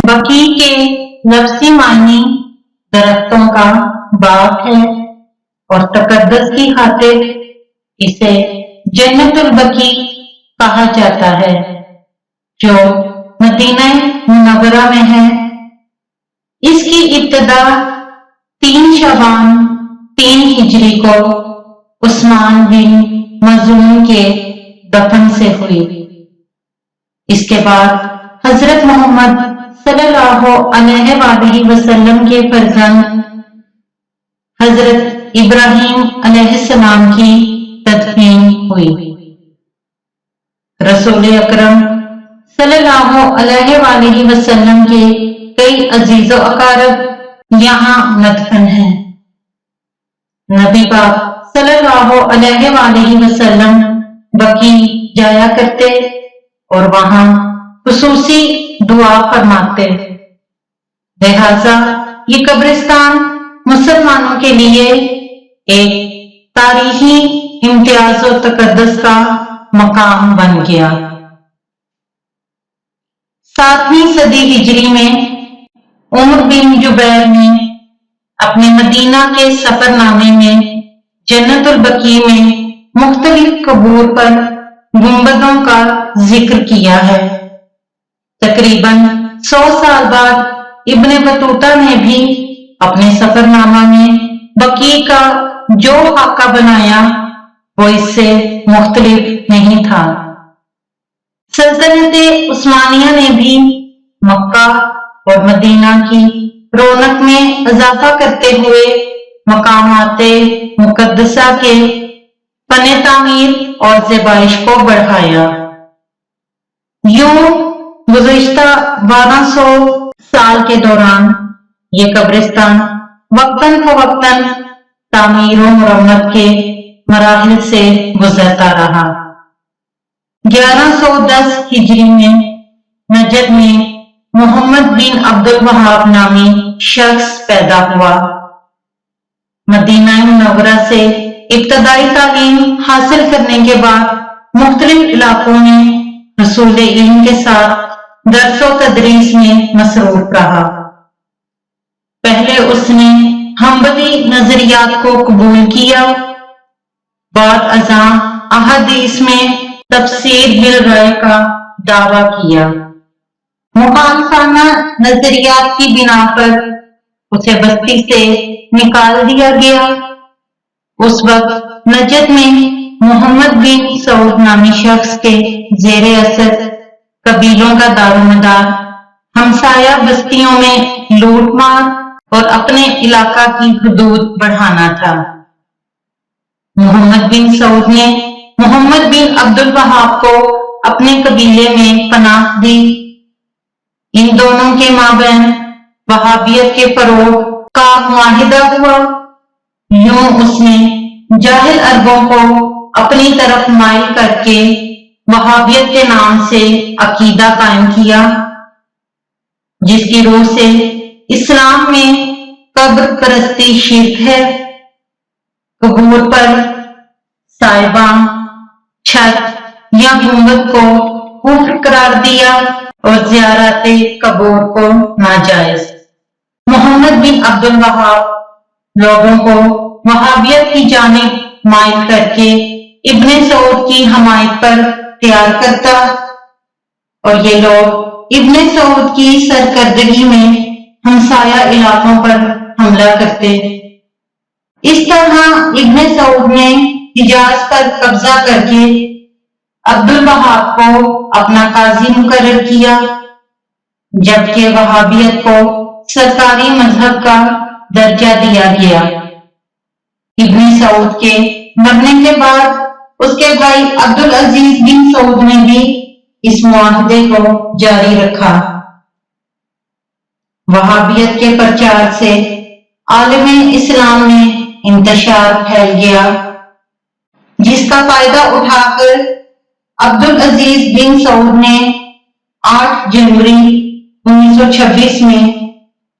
बकी के लफ्ज़ी मानी दरख्तों का बाग है और तकद्दुस की खातिर इसे जन्नतुल बकी कहा जाता है, जो मदीना मुनव्वरा में है। इसकी इब्तिदा 3 शबान 3 हिजरी को उस्मान बिन मज़ून के दफन से हुई। इसके बाद हजरत मोहम्मद सल्लल्लाहु अलैहि वसल्लम के फर्जंद हजरत इब्राहीम अलैहिस्सलाम की तदफीन हुई। रसूल अकरम सल्लल्लाहु अलैहि वसल्लम के कई अजीज़ो अकारब यहाँ मदफन हैं। नबी पाक सल्लल्लाहु अलैहि वसल्लम बकी जाया करते और वहां खुसूसी दुआ फरमाते। लिहाजा ये कब्रिस्तान मुसलमानों के लिए एक तारीखी इम्तियाज और तकद्दुस का मकाम बन गया। 7वीं सदी हिजरी में उमर बिन जुबैर ने अपने मदीना के सफरनामे में जन्नतुल बकी में मुख्तलिफ कबूर पर गुंबदों का जिक्र किया है। तकरीबन 100 साल बाद इब्ने बतूता ने भी अपने सफरनामा में बकी का जो खाका बनाया वो इससे मुख्तलिफ नहीं था। सल्तनत उस्मानिया ने भी मक्का और मदीना की रौनक में इजाफा करते हुए मकामाते मुकद्दसा के फने तामीर और ज़ेबाइश को बढ़ाया। यूं गुज़िश्ता 1200 साल के दौरान ये कब्रिस्तान वक्तन फवक्तन तामीर और मुरम्मत के मराहिल से गुजरता रहा। 1110 हिजरी में नजद में मोहम्मद बिन अब्दुल वहाब नामी शख्स पैदा हुआ। मदीना मुनव्वरा से इब्तदाई तालीम हासिल करने के बाद मुख्तलिफ इलाकों में रसूल इल्म के साथ दर्स व तदरीस में मसरूफ रहा। पहले उसने हम्बली नजरियात को कबूल किया, बाद अज़ां अहादीस में तफसीर बिल राय का दावा किया। मुखालफाना नजरियात की बिना पर उसे बस्ती से निकाल दिया गया। उस वक्त नजद में मोहम्मद बिन सऊद नामी शख्स के जेरे असर कबीलों का दारोमदार हमसाया बस्तियों में लूटमार और अपने इलाका की हदूद बढ़ाना था। मोहम्मद बिन सऊद ने मोहम्मद बिन अब्दुल वहाब को अपने कबीले में पनाह दी। इन दोनों के माबैन वहाबियत के फरोग का मुआहिदा हुआ। यूं उसने जाहिल अरबों को अपनी तरफ माइल करके वहाबियत के नाम से अकीदा कायम किया, जिसकी रूह से इस्लाम में कब्र परस्ती शिर्क है। कबूर पर साहिबा छत या गुंबद को कुफ्र करार दिया और ज़ियारत कबूर को नाजायज। मोहम्मद बिन अब्दुल वहाब लोगों को वहाबियत की जानिब माइल करके इब्ने सऊद की हमायत पर तैयार करता और ये लोग इब्ने सऊद की सरकर्दगी में हमसाया इलाकों पर हमला करते। इस तरह इब्ने सऊद ने हिजाज पर कब्जा करके अब्दुल वहाब को अपना काजी मुकर्रर किया, जबकि वहाबियत को सरकारी मजहब का दर्जा दिया गया। इब्ने सऊद के मरने के बाद उसके भाई अब्दुल अजीज बिन सऊद ने भी इस मुआहदे को जारी रखा। वहाबियत के प्रचार से आलमे इस्लाम में इंतशार फैल गया, जिसका फायदा उठाकर अब्दुल अजीज बिन सऊद ने 8 जनवरी 1926 में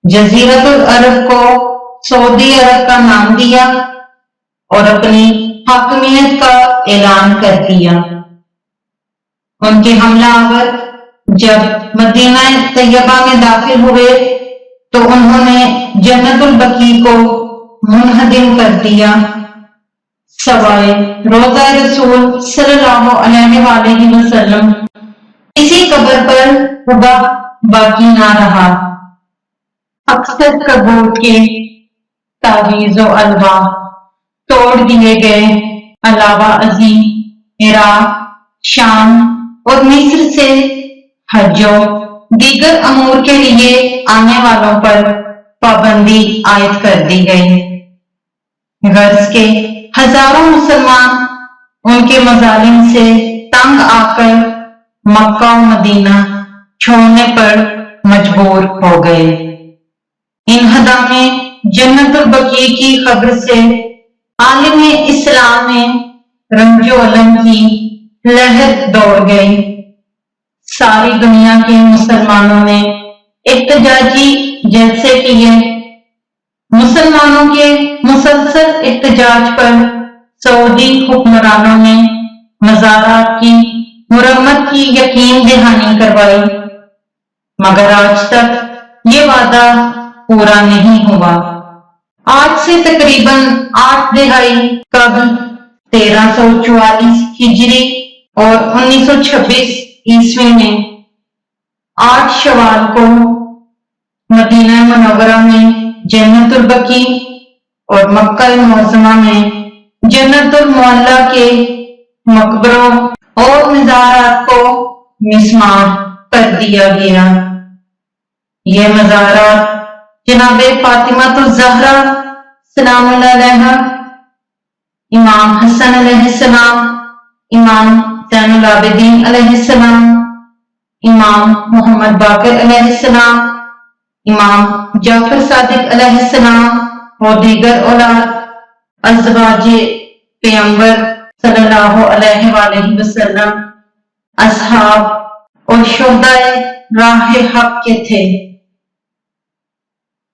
जजीरतुल अरब को सऊदी अरब का नाम दिया और अपनी हाकमियत का ऐलान कर दिया। उनके हमलावर جب مدینہ طیبہ میں داخل ہوئے تو انہوں نے جنت البقیع کو منہدم کر دیا، سوائے روضہ رسول صلی اللہ علیہ وآلہ وسلم اسی قبر پر ہوگا باقی نہ رہا۔ اکثر قبور کے تعویذ و الوا توڑ دیے گئے، علاوہ ازیں عراق، شام اور مصر سے حج و دیگر امور کے لیے آنے والوں پر پابندی عائد کر دی گئی۔ غرض کے ہزاروں مسلمان ان کے مظالم سے تنگ آ کر مکہ و مدینہ چھوڑنے پر مجبور ہو گئے۔ انہدام جنت البقیع کی خبر سے عالم اسلام میں رنج و الم کی لہر دوڑ گئی۔ ساری دنیا کے مسلمانوں نے احتجاجی جلسے کیے۔ مسلمانوں کے مسلسل احتجاج پر سعودی حکمرانوں نے مزارات کی مرمت کی یقین دہانی کروائی، مگر آج تک یہ وعدہ پورا نہیں ہوا۔ آج سے تقریباً 8 دہائی قبل 1344 ہجری اور 1926 عیسوی میں 8 شوال کو مدینہ منورہ میں جنت البقیع اور مکہ معظمہ میں جنت المعلی کے مقبروں اور مزارات کو مسمار کر دیا گیا۔ یہ مزارات جناب فاطمہ الزہرا سلام اللہ علیہا، امام حسن علیہ السلام، امام زین العابدین علیہ السلام، امام محمد باقر علیہ السلام، امام جعفر صادق علیہ السلام اور دیگر اولاد ازواج پیغمبر صلی اللہ علیہ وآلہ وسلم، اصحاب اور شہدائے راہ حق کے تھے۔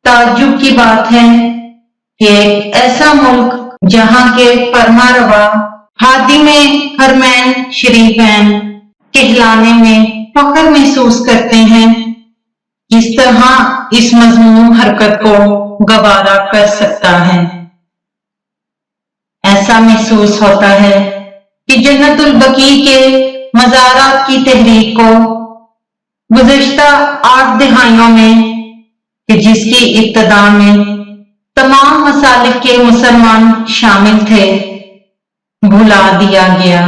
تعجب کی بات ہے کہ ایک ایسا ملک جہاں کے فرما روا خادم حرمین شریفین کہلانے میں فخر محسوس کرتے ہیں، کس طرح اس مذموم حرکت کو گوارا کر سکتا ہے؟ ایسا محسوس ہوتا ہے کہ جنت البقیع کے مزارات کی تحریک کو گزشتہ 8 دہائیوں میں، کہ جس کی ابتدا میں تمام مسالک کے مسلمان شامل تھے، بھلا دیا گیا۔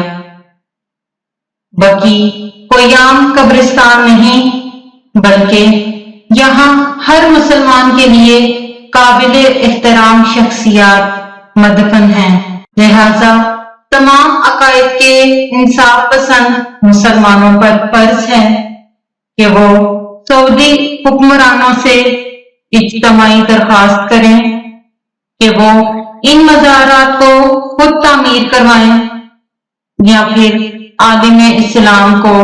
بقیع کوئی عام قبرستان نہیں، بلکہ یہاں ہر مسلمان کے لیے قابل احترام شخصیات مدفن ہیں، لہذا تمام عقائد کے انصاف پسند مسلمانوں پر فرض ہے کہ وہ سعودی حکمرانوں سے اجتماعی درخواست کریں کہ وہ ان مزارات کو خود تعمیر کروائیں یا پھر عالم اسلام کو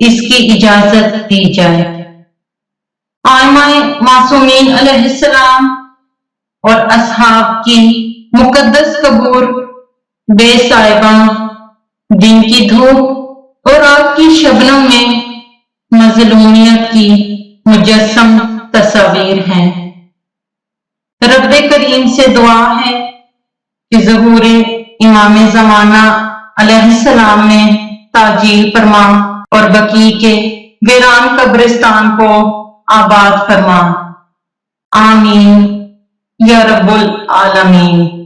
اس کی اجازت دی جائے۔ ائمہ معصومین علیہ السلام اور اصحاب کی مقدس قبور بے صاحبہ دن کی دھوپ اور رات کی شبنم میں مظلومیت کی مجسم تصاویر ہیں۔ رب کریم سے دعا ہے کہ ظہور امام زمانہ علیہ السلام میں تعجیل فرما اور بقیع کے ویران قبرستان کو آباد فرما، آمین یا رب العالمین۔